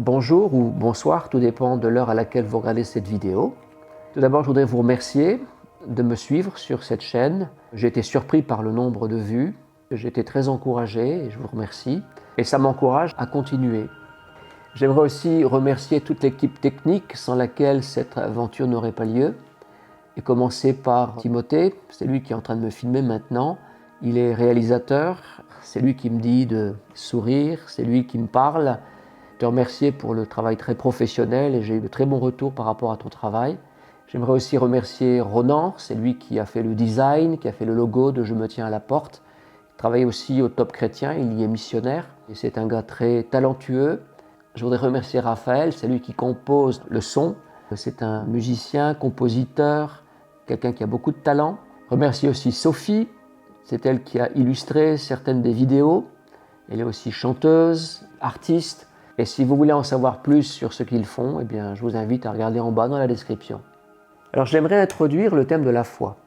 Bonjour ou bonsoir, tout dépend de l'heure à laquelle vous regardez cette vidéo. Tout d'abord, je voudrais vous remercier de me suivre sur cette chaîne. J'ai été surpris par le nombre de vues. J'ai été très encouragé et je vous remercie. Et ça m'encourage à continuer. J'aimerais aussi remercier toute l'équipe technique sans laquelle cette aventure n'aurait pas lieu. Et commencer par Timothée, c'est lui qui est en train de me filmer maintenant. Il est réalisateur, c'est lui qui me dit de sourire, c'est lui qui me parle. Je te remercier pour le travail très professionnel et j'ai eu de très bons retours par rapport à ton travail. J'aimerais aussi remercier Ronan, c'est lui qui a fait le design, qui a fait le logo de Je me tiens à la porte. Il travaille aussi au Top Chrétien, il y est missionnaire et c'est un gars très talentueux. Je voudrais remercier Raphaël, c'est lui qui compose le son. C'est un musicien, compositeur, quelqu'un qui a beaucoup de talent. Remercier aussi Sophie, c'est elle qui a illustré certaines des vidéos. Elle est aussi chanteuse, artiste. Et si vous voulez en savoir plus sur ce qu'ils font, eh bien, je vous invite à regarder en bas dans la description. Alors j'aimerais introduire le thème de la foi.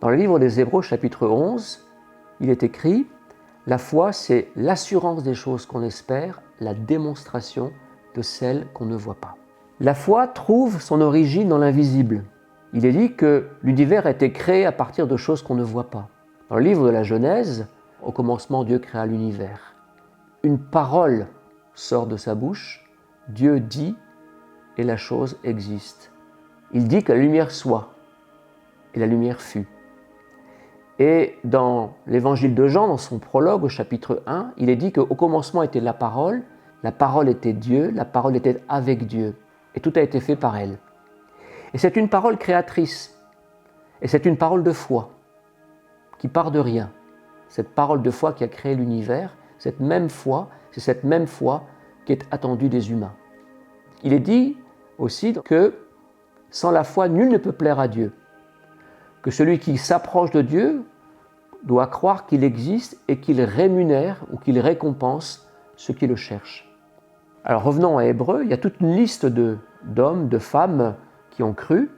Dans le livre des Hébreux, chapitre 11, il est écrit « La foi, c'est l'assurance des choses qu'on espère, la démonstration de celles qu'on ne voit pas. » La foi trouve son origine dans l'invisible. Il est dit que l'univers a été créé à partir de choses qu'on ne voit pas. Dans le livre de la Genèse, au commencement, Dieu créa l'univers. Une parole sort de sa bouche, Dieu dit et la chose existe. Il dit que la lumière soit et la lumière fut. Et dans l'évangile de Jean, dans son prologue au chapitre 1, il est dit qu'au commencement était la parole était Dieu, la parole était avec Dieu et tout a été fait par elle. Et c'est une parole créatrice et c'est une parole de foi qui part de rien. Cette parole de foi qui a créé l'univers, cette même foi, c'est cette même foi qui est attendue des humains. Il est dit aussi que sans la foi, nul ne peut plaire à Dieu. Que celui qui s'approche de Dieu doit croire qu'il existe et qu'il rémunère ou qu'il récompense ceux qui le cherchent. Alors revenons à Hébreux, il y a toute une liste d'hommes, de femmes qui ont cru,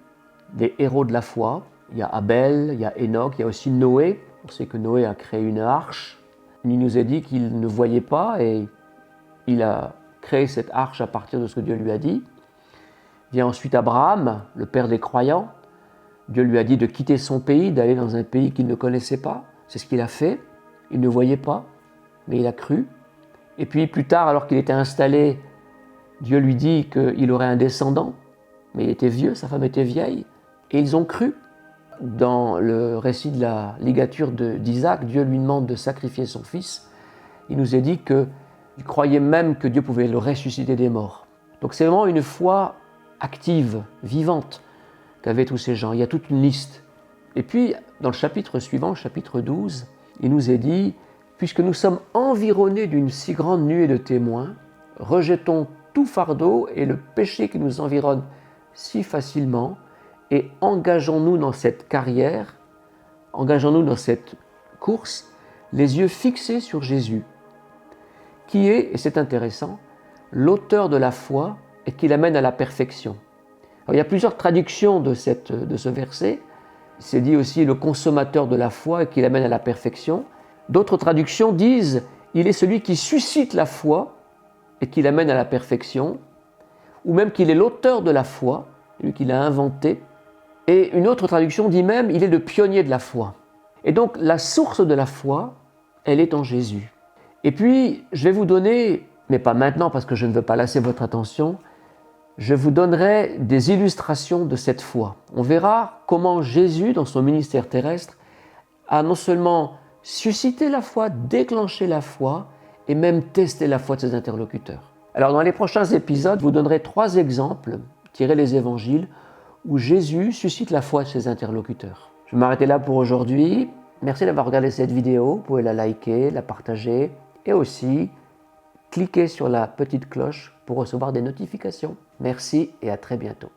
des héros de la foi. Il y a Abel, il y a Enoch, il y a aussi Noé. On sait que Noé a créé une arche. Il nous a dit qu'il ne voyait pas et il a créé cette arche à partir de ce que Dieu lui a dit. Vient ensuite Abraham, le père des croyants. Dieu lui a dit de quitter son pays, d'aller dans un pays qu'il ne connaissait pas. C'est ce qu'il a fait. Il ne voyait pas, mais il a cru. Et puis plus tard, alors qu'il était installé, Dieu lui dit qu'il aurait un descendant, mais il était vieux, sa femme était vieille, et ils ont cru. Dans le récit de la ligature d'Isaac, Dieu lui demande de sacrifier son fils. Il nous est dit qu'il croyait même que Dieu pouvait le ressusciter des morts. Donc c'est vraiment une foi active, vivante, qu'avaient tous ces gens. Il y a toute une liste. Et puis, dans le chapitre suivant, chapitre 12, il nous est dit « Puisque nous sommes environnés d'une si grande nuée de témoins, rejetons tout fardeau et le péché qui nous environne si facilement, et engageons-nous dans cette carrière, engageons-nous dans cette course, les yeux fixés sur Jésus, qui est, et c'est intéressant, l'auteur de la foi et qui l'amène à la perfection. » Alors, il y a plusieurs traductions de ce verset. C'est dit aussi le consommateur de la foi et qui l'amène à la perfection. D'autres traductions disent il est celui qui suscite la foi et qui l'amène à la perfection, ou même qu'il est l'auteur de la foi, lui qui l'a inventée. Et une autre traduction dit même il est le pionnier de la foi. Et donc la source de la foi, elle est en Jésus. Et puis je vais vous donner, mais pas maintenant parce que je ne veux pas lasser votre attention, je vous donnerai des illustrations de cette foi. On verra comment Jésus, dans son ministère terrestre, a non seulement suscité la foi, déclenché la foi et même testé la foi de ses interlocuteurs. Alors dans les prochains épisodes, je vous donnerai 3 exemples tirés des évangiles où Jésus suscite la foi de ses interlocuteurs. Je vais m'arrêter là pour aujourd'hui. Merci d'avoir regardé cette vidéo. Vous pouvez la liker, la partager et aussi cliquez sur la petite cloche pour recevoir des notifications. Merci et à très bientôt.